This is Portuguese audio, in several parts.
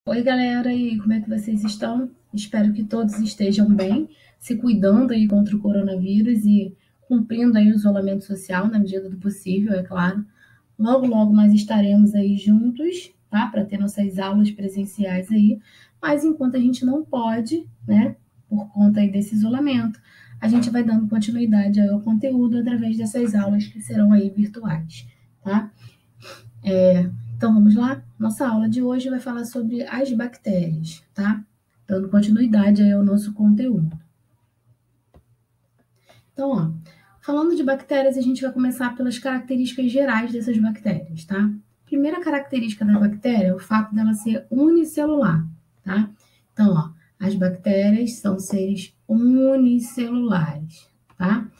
Oi, galera, e como é que vocês estão? Espero que todos estejam bem, se cuidando aí contra o coronavírus e cumprindo aí o isolamento social na medida do possível, é claro. Logo, logo nós estaremos aí juntos, tá? Para ter nossas aulas presenciais aí, mas enquanto a gente não pode, né, por conta aí desse isolamento, a gente vai dando continuidade aí ao conteúdo através dessas aulas que serão aí virtuais, tá? Então vamos lá? Nossa aula de hoje vai falar sobre as bactérias, tá? Dando continuidade aí ao nosso conteúdo. Então, ó, falando de bactérias, a gente vai começar pelas características gerais dessas bactérias, tá? Primeira característica da bactéria é o fato dela ser unicelular, tá? Então, ó, as bactérias são seres unicelulares, tá?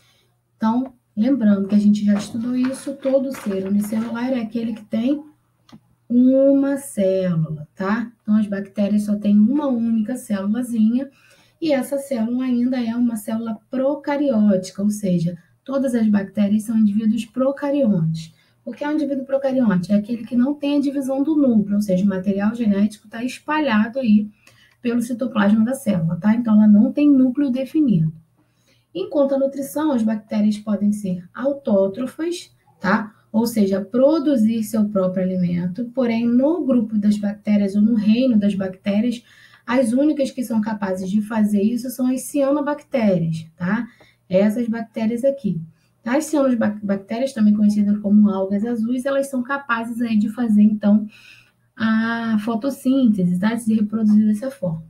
Então, lembrando que a gente já estudou isso, todo ser unicelular é aquele que tem uma célula, tá? Então, as bactérias só têm uma única célulazinha e essa célula ainda é uma célula procariótica, ou seja, todas as bactérias são indivíduos procariontes. O que é um indivíduo procarionte? É aquele que não tem a divisão do núcleo, ou seja, o material genético está espalhado aí pelo citoplasma da célula, tá? Então, ela não tem núcleo definido. Enquanto a nutrição, as bactérias podem ser autótrofas, tá? Ou seja, produzir seu próprio alimento, porém, no grupo das bactérias ou no reino das bactérias, as únicas que são capazes de fazer isso são as cianobactérias, tá? Essas bactérias aqui. As cianobactérias, também conhecidas como algas azuis, elas são capazes aí de fazer, então, a fotossíntese, tá? De se reproduzir dessa forma.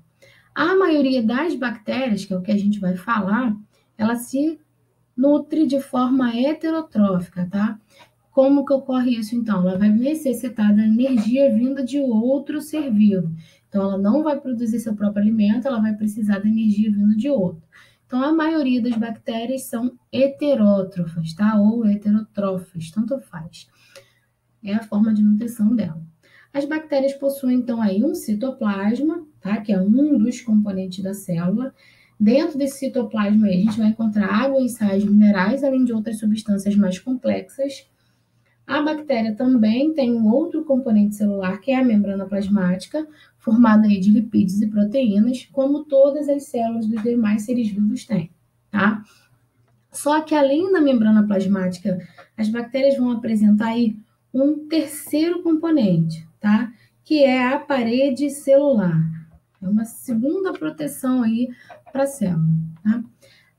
A maioria das bactérias, que é o que a gente vai falar, ela se nutre de forma heterotrófica, tá? Como que ocorre isso, então? Ela vai necessitar da energia vinda de outro ser vivo. Então, ela não vai produzir seu próprio alimento, ela vai precisar da energia vinda de outro. Então, a maioria das bactérias são heterótrofas, tá? Ou heterotrófas, tanto faz. É a forma de nutrição dela. As bactérias possuem, então, aí um citoplasma, tá? Que é um dos componentes da célula. Dentro desse citoplasma aí, a gente vai encontrar água e sais minerais, além de outras substâncias mais complexas. A bactéria também tem um outro componente celular, que é a membrana plasmática, formada aí de lipídios e proteínas, como todas as células dos demais seres vivos têm, tá? Só que além da membrana plasmática, as bactérias vão apresentar aí um terceiro componente, tá? Que é a parede celular. É uma segunda proteção aí para a célula, tá?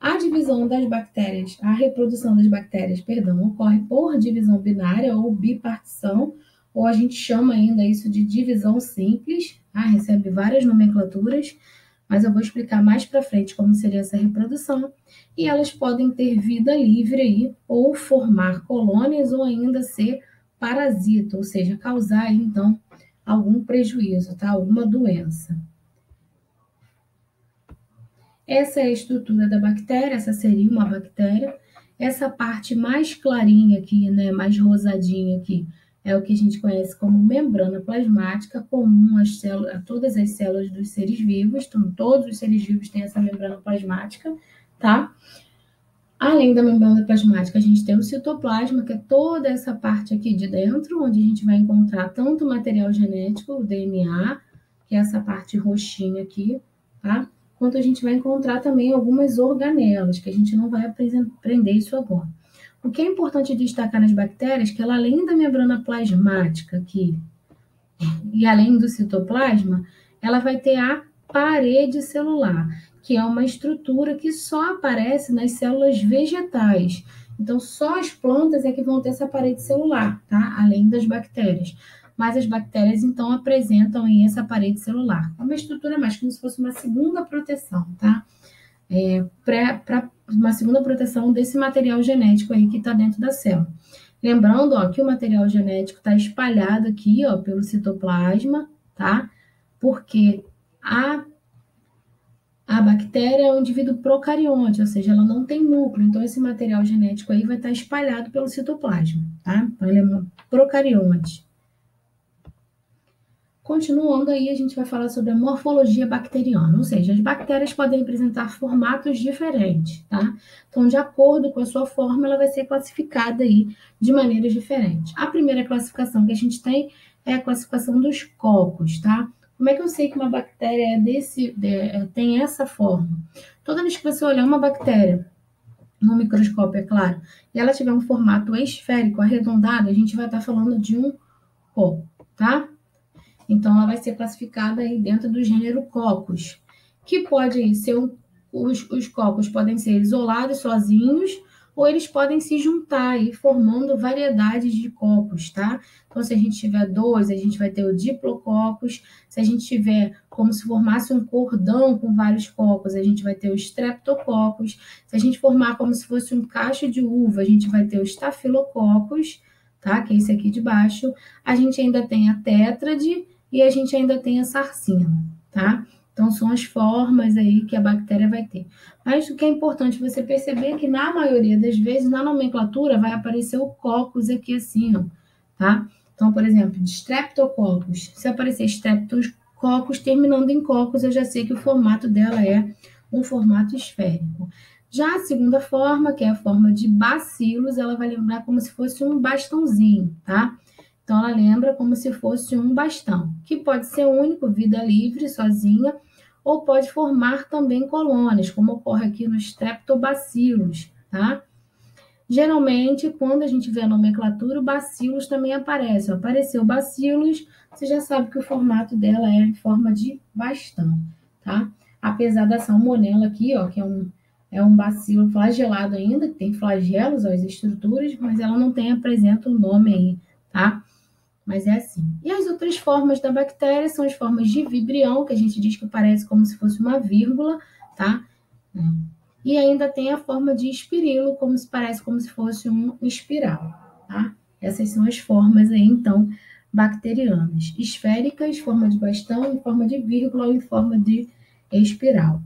A divisão das bactérias, a reprodução das bactérias, perdão, ocorre por divisão binária ou bipartição, ou a gente chama ainda isso de divisão simples, tá? Recebe várias nomenclaturas, mas eu vou explicar mais para frente como seria essa reprodução. E elas podem ter vida livre aí, ou formar colônias, ou ainda ser parasita, ou seja, causar aí, então algum prejuízo, tá? Alguma doença. Essa é a estrutura da bactéria, essa seria uma bactéria. Essa parte mais clarinha aqui, né, mais rosadinha aqui, é o que a gente conhece como membrana plasmática, comum a todas as células dos seres vivos. Então, todos os seres vivos têm essa membrana plasmática, tá? Além da membrana plasmática, a gente tem o citoplasma, que é toda essa parte aqui de dentro, onde a gente vai encontrar tanto o material genético, o DNA, que é essa parte roxinha aqui, tá? Quanto a gente vai encontrar também algumas organelas, que a gente não vai aprender isso agora. O que é importante destacar nas bactérias é que ela, além da membrana plasmática aqui, e além do citoplasma, ela vai ter a parede celular, que é uma estrutura que só aparece nas células vegetais. Então, só as plantas é que vão ter essa parede celular, tá? Além das bactérias. Mas as bactérias, então, apresentam aí essa parede celular. É uma estrutura mais como se fosse uma segunda proteção, tá? Para uma segunda proteção desse material genético aí que está dentro da célula. Lembrando, ó, que o material genético está espalhado aqui, ó, pelo citoplasma, tá? Porque a bactéria é um indivíduo procarionte, ou seja, ela não tem núcleo, então esse material genético aí vai estar espalhado pelo citoplasma, tá? Então ele é um procarionte. Continuando aí, a gente vai falar sobre a morfologia bacteriana, ou seja, as bactérias podem apresentar formatos diferentes, tá? Então, de acordo com a sua forma, ela vai ser classificada aí de maneiras diferentes. A primeira classificação que a gente tem é a classificação dos cocos, tá? Como é que eu sei que uma bactéria tem essa forma? Toda vez que você olhar uma bactéria no microscópio, é claro, e ela tiver um formato esférico, arredondado, a gente vai estar falando de um coco, tá? Então, ela vai ser classificada aí dentro do gênero Coccus, que pode ser os cocos podem ser isolados sozinhos ou eles podem se juntar aí formando variedades de cocos, tá? Então, se a gente tiver dois, a gente vai ter o diplococcus. Se a gente tiver como se formasse um cordão com vários cocos, a gente vai ter o streptococcus. Se a gente formar como se fosse um cacho de uva, a gente vai ter o staphylococcus, tá? Que é esse aqui de baixo. A gente ainda tem a tétrade e a gente ainda tem a sarcina, tá? Então, são as formas aí que a bactéria vai ter. Mas o que é importante você perceber é que, na maioria das vezes, na nomenclatura, vai aparecer o coccus aqui assim, ó, tá? Então, por exemplo, de streptococcus. Se aparecer streptococcus terminando em coccus, eu já sei que o formato dela é um formato esférico. Já a segunda forma, que é a forma de bacilos, ela vai lembrar como se fosse um bastãozinho, tá? Então, ela lembra como se fosse um bastão, que pode ser único, vida livre, sozinha, ou pode formar também colônias, como ocorre aqui nos streptobacilos, tá? Geralmente, quando a gente vê a nomenclatura, o bacilos também aparece. Apareceu bacilos, você já sabe que o formato dela é em forma de bastão, tá? Apesar da salmonela aqui, ó, que é um bacilo flagelado ainda, que tem flagelos, ó, as estruturas, mas ela não tem, apresenta o nome aí, tá? Mas é assim. E as outras formas da bactéria são as formas de vibrião, que a gente diz que parece como se fosse uma vírgula, tá? E ainda tem a forma de espirilo, como se parece como se fosse um espiral, tá? Essas são as formas aí, então, bacterianas. Esféricas, forma de bastão, em forma de vírgula ou em forma de espiral.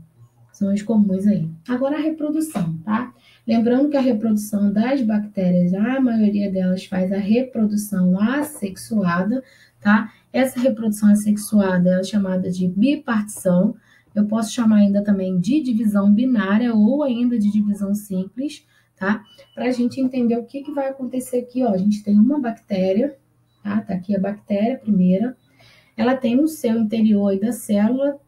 São as comuns aí. Agora a reprodução, tá? Lembrando que a reprodução das bactérias, a maioria delas faz a reprodução assexuada, tá? Essa reprodução assexuada é chamada de bipartição. Eu posso chamar ainda também de divisão binária ou ainda de divisão simples, tá? Para a gente entender o que vai acontecer aqui, ó. A gente tem uma bactéria, tá? Tá aqui a bactéria primeira. Ela tem no seu interior aí da célula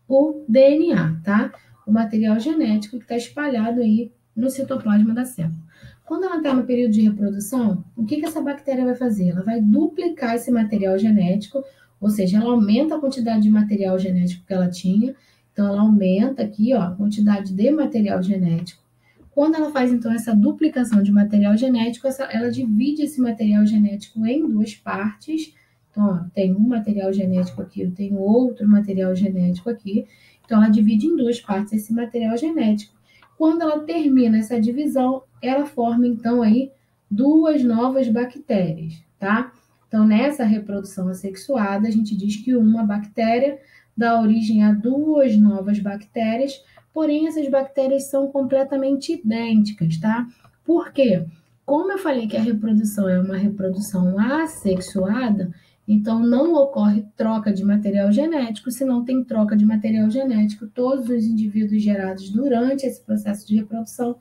o DNA, tá? O material genético que está espalhado aí no citoplasma da célula. Quando ela está no período de reprodução, o que essa bactéria vai fazer? Ela vai duplicar esse material genético, ou seja, ela aumenta a quantidade de material genético que ela tinha, então ela aumenta aqui, ó, a quantidade de material genético. Quando ela faz, então, essa duplicação de material genético, ela divide esse material genético em duas partes. Então, ó, tem um material genético aqui, eu tenho outro material genético aqui. Então, ela divide em duas partes esse material genético. Quando ela termina essa divisão, ela forma, então, aí duas novas bactérias, tá? Então, nessa reprodução assexuada, a gente diz que uma bactéria dá origem a duas novas bactérias, porém, essas bactérias são completamente idênticas, tá? Por quê? Como eu falei que a reprodução é uma reprodução assexuada, então não ocorre troca de material genético. Se não tem troca de material genético, todos os indivíduos gerados durante esse processo de reprodução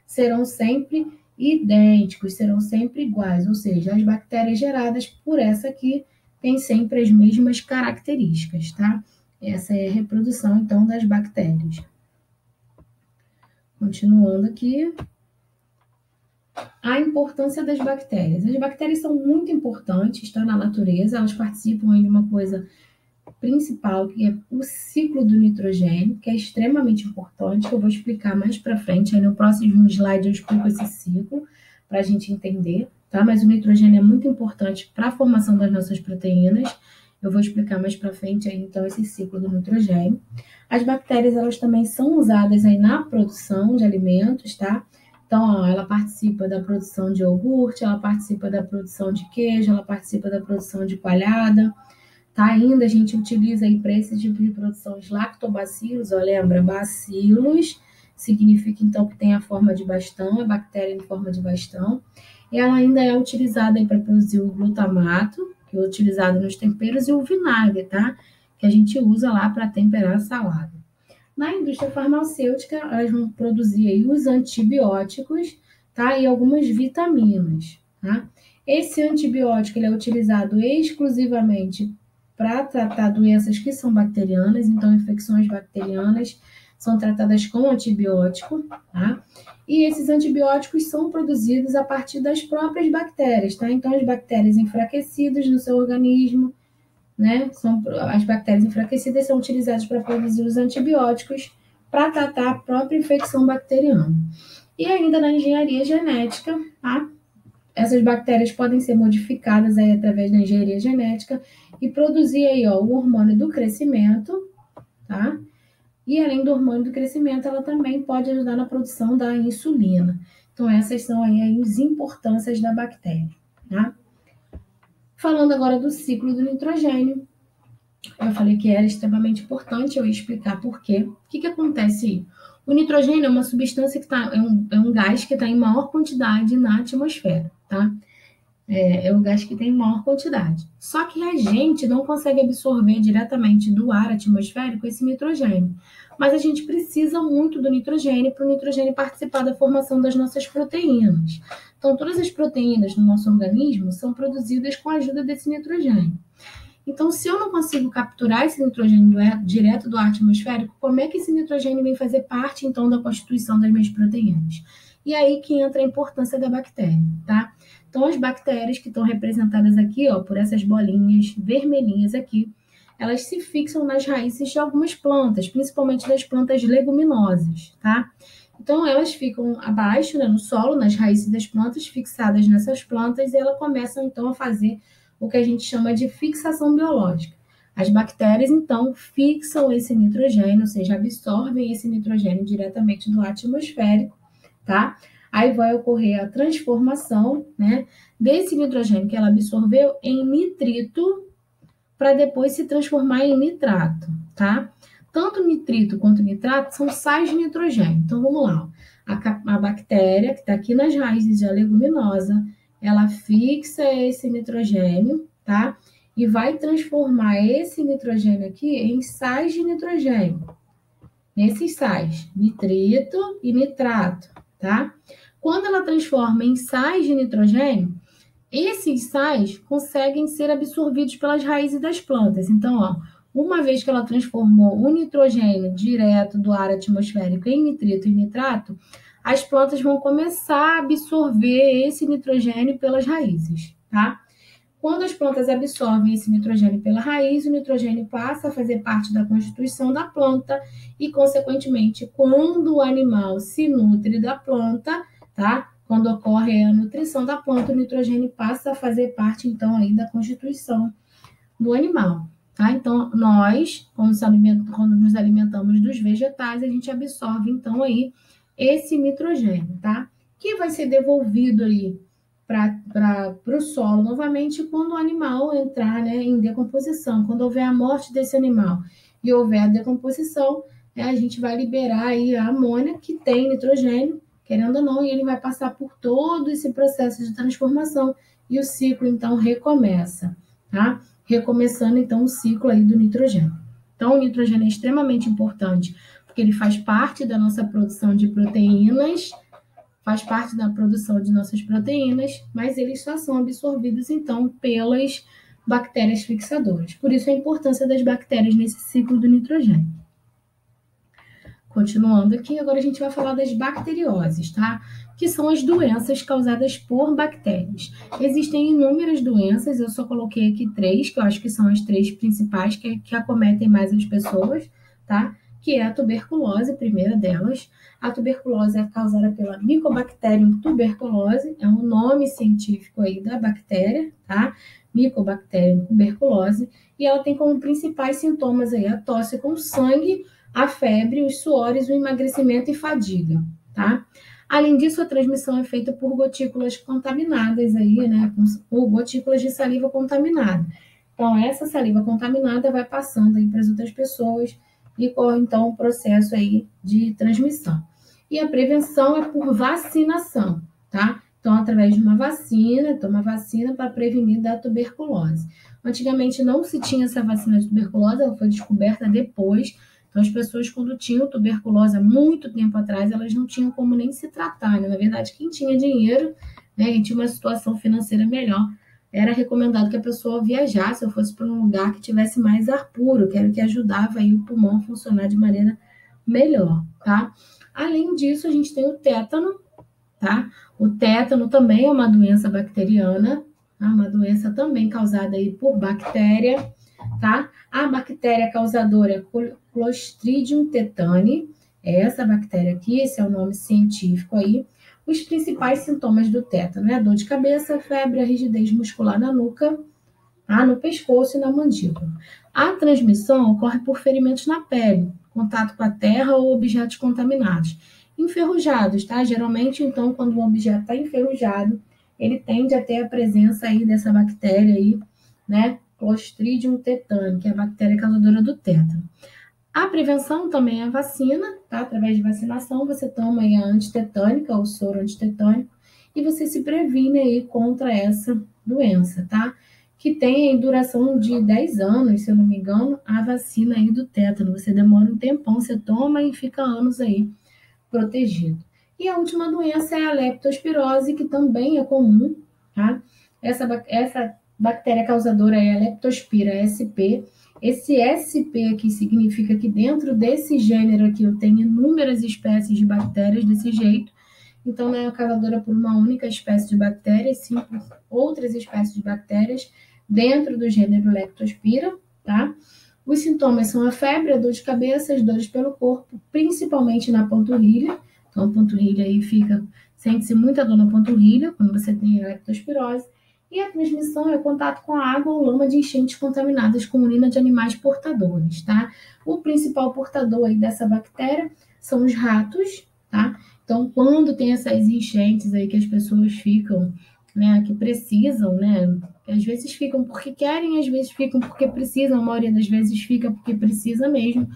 serão sempre idênticos, serão sempre iguais, ou seja, as bactérias geradas por essa aqui têm sempre as mesmas características, tá? Essa é a reprodução, então, das bactérias. Continuando aqui, a importância das bactérias. As bactérias são muito importantes, tá, na natureza, elas participam de uma coisa principal, que é o ciclo do nitrogênio, que é extremamente importante, que eu vou explicar mais para frente. Aí no próximo slide eu explico esse ciclo, para a gente entender, tá? Mas o nitrogênio é muito importante para a formação das nossas proteínas. Eu vou explicar mais para frente aí, então, esse ciclo do nitrogênio. As bactérias, elas também são usadas aí na produção de alimentos, tá? Então, ó, ela participa da produção de iogurte, ela participa da produção de queijo, ela participa da produção de coalhada, tá? Ainda a gente utiliza aí para esse tipo de produção os lactobacilos, ó, lembra? Bacilos significa então que tem a forma de bastão, a bactéria em forma de bastão. E ela ainda é utilizada aí para produzir o glutamato, que é utilizado nos temperos, e o vinagre, tá? Que a gente usa lá para temperar a salada. Na indústria farmacêutica, elas vão produzir aí os antibióticos, tá? E algumas vitaminas, tá? Esse antibiótico ele é utilizado exclusivamente para tratar doenças que são bacterianas, então infecções bacterianas são tratadas com antibiótico, tá? E esses antibióticos são produzidos a partir das próprias bactérias, tá? Então, as bactérias enfraquecidas no seu organismo, né? As bactérias enfraquecidas são utilizadas para produzir os antibióticos para tratar a própria infecção bacteriana. E ainda na engenharia genética, tá? Essas bactérias podem ser modificadas aí através da engenharia genética e produzir aí, ó, o hormônio do crescimento, tá? E além do hormônio do crescimento, ela também pode ajudar na produção da insulina. Então, essas são aí as importâncias da bactéria, tá? Falando agora do ciclo do nitrogênio, eu falei que era extremamente importante, eu ia explicar por quê. O que acontece aí? O nitrogênio é uma substância que é um gás que está em maior quantidade na atmosfera, tá? É o gás que tem maior quantidade. Só que a gente não consegue absorver diretamente do ar atmosférico esse nitrogênio. Mas a gente precisa muito do nitrogênio para o nitrogênio participar da formação das nossas proteínas. Então, todas as proteínas no nosso organismo são produzidas com a ajuda desse nitrogênio. Então, se eu não consigo capturar esse nitrogênio direto do ar atmosférico, como é que esse nitrogênio vem fazer parte, então, da constituição das minhas proteínas? E aí que entra a importância da bactéria, tá? Então, as bactérias que estão representadas aqui, ó, por essas bolinhas vermelhinhas aqui, elas se fixam nas raízes de algumas plantas, principalmente das plantas leguminosas, tá? Então, elas ficam abaixo, né, no solo, nas raízes das plantas, fixadas nessas plantas, e elas começam, então, a fazer o que a gente chama de fixação biológica. As bactérias, então, fixam esse nitrogênio, ou seja, absorvem esse nitrogênio diretamente do atmosférico, tá? Aí vai ocorrer a transformação, né, desse nitrogênio que ela absorveu em nitrito, para depois se transformar em nitrato, tá? Tanto nitrito quanto nitrato são sais de nitrogênio. Então, vamos lá. A bactéria, que está aqui nas raízes da leguminosa, ela fixa esse nitrogênio, tá? E vai transformar esse nitrogênio aqui em sais de nitrogênio. Nesses sais, nitrito e nitrato, tá? Quando ela transforma em sais de nitrogênio, esses sais conseguem ser absorvidos pelas raízes das plantas. Então, ó, uma vez que ela transformou o nitrogênio direto do ar atmosférico em nitrito e nitrato, as plantas vão começar a absorver esse nitrogênio pelas raízes, tá? Quando as plantas absorvem esse nitrogênio pela raiz, o nitrogênio passa a fazer parte da constituição da planta e, consequentemente, quando o animal se nutre da planta, tá? Quando ocorre a nutrição da planta, o nitrogênio passa a fazer parte, então, aí da constituição do animal, tá? Então, nós, quando nos alimentamos dos vegetais, a gente absorve, então, aí esse nitrogênio, tá? Que vai ser devolvido aí para o solo novamente quando o animal entrar, né, em decomposição. Quando houver a morte desse animal e houver a decomposição, né, a gente vai liberar aí a amônia, que tem nitrogênio, querendo ou não, e ele vai passar por todo esse processo de transformação e o ciclo, então, recomeça, tá? Recomeçando, então, o ciclo aí do nitrogênio. Então, o nitrogênio é extremamente importante, porque ele faz parte da nossa produção de proteínas, faz parte da produção de nossas proteínas, mas eles só são absorvidos, então, pelas bactérias fixadoras. Por isso, a importância das bactérias nesse ciclo do nitrogênio. Continuando aqui, agora a gente vai falar das bacterioses, tá? Que são as doenças causadas por bactérias. Existem inúmeras doenças, eu só coloquei aqui 3, que eu acho que são as 3 principais que acometem mais as pessoas, tá? Que é a tuberculose, a primeira delas. A tuberculose é causada pela Mycobacterium tuberculose, é um nome científico aí da bactéria, tá? Mycobacterium tuberculose, e ela tem como principais sintomas aí a tosse com sangue, a febre, os suores, o emagrecimento e fadiga, tá? Além disso, a transmissão é feita por gotículas contaminadas aí, né? Por gotículas de saliva contaminada. Então, essa saliva contaminada vai passando aí para as outras pessoas e corre, então, o processo aí de transmissão. E a prevenção é por vacinação, tá? Então, através de uma vacina, toma vacina para prevenir da tuberculose. Antigamente não se tinha essa vacina de tuberculose, ela foi descoberta depois. Então, as pessoas, quando tinham tuberculose há muito tempo atrás, elas não tinham como nem se tratar, né? Na verdade, quem tinha dinheiro, né, e tinha uma situação financeira melhor, era recomendado que a pessoa viajasse ou fosse para um lugar que tivesse mais ar puro, que era o que ajudava aí o pulmão a funcionar de maneira melhor, tá? Além disso, a gente tem o tétano, tá? O tétano também é uma doença bacteriana, tá? Uma doença também causada aí por bactéria, tá? A bactéria causadora é Clostridium tetani, é essa bactéria aqui, esse é o nome científico aí. Os principais sintomas do tétano, né? Dor de cabeça, febre, a rigidez muscular na nuca, tá? No pescoço e na mandíbula. A transmissão ocorre por ferimentos na pele, contato com a terra ou objetos contaminados. Enferrujados, tá? Geralmente, então, quando um objeto está enferrujado, ele tende a ter a presença aí dessa bactéria aí, né? Clostridium tetani, que é a bactéria causadora do tétano. A prevenção também é a vacina, tá? Através de vacinação, você toma aí a antitetânica, o soro antitetânico, e você se previne aí contra essa doença, tá? Que tem duração de 10 anos, se eu não me engano, a vacina aí do tétano. Você demora um tempão, você toma e fica anos aí protegido. E a última doença é a leptospirose, que também é comum, tá? Essa bactéria causadora é a Leptospira sp. Esse SP aqui significa que dentro desse gênero aqui eu tenho inúmeras espécies de bactérias desse jeito. Então, não é causadora por uma única espécie de bactéria, sim por outras espécies de bactérias dentro do gênero Leptospira, tá? Os sintomas são a febre, a dor de cabeça, as dores pelo corpo, principalmente na panturrilha. Então, a panturrilha aí sente-se muita dor na panturrilha quando você tem leptospirose. E a transmissão é contato com a água ou lama de enchentes contaminadas com urina de animais portadores, tá? O principal portador aí dessa bactéria são os ratos, tá? Então, quando tem essas enchentes aí que as pessoas ficam, né, que precisam, né, às vezes ficam porque querem, às vezes ficam porque precisam, a maioria das vezes fica porque precisa mesmo,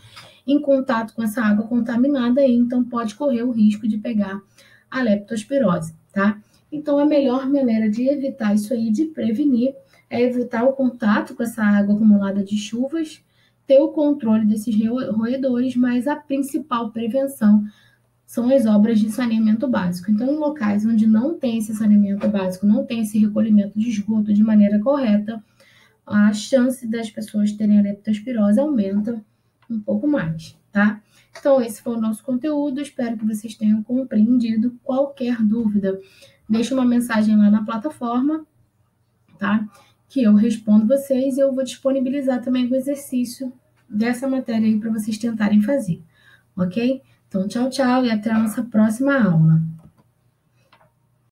em contato com essa água contaminada aí, então pode correr o risco de pegar a leptospirose, tá? Então, a melhor maneira de evitar isso aí, de prevenir, é evitar o contato com essa água acumulada de chuvas, ter o controle desses roedores, mas a principal prevenção são as obras de saneamento básico. Então, em locais onde não tem esse saneamento básico, não tem esse recolhimento de esgoto de maneira correta, a chance das pessoas terem a leptospirose aumenta um pouco mais, tá? Então, esse foi o nosso conteúdo. Espero que vocês tenham compreendido. Qualquer dúvida, deixe uma mensagem lá na plataforma, tá? Que eu respondo vocês e eu vou disponibilizar também o exercício dessa matéria aí para vocês tentarem fazer, ok? Então, tchau, tchau e até a nossa próxima aula.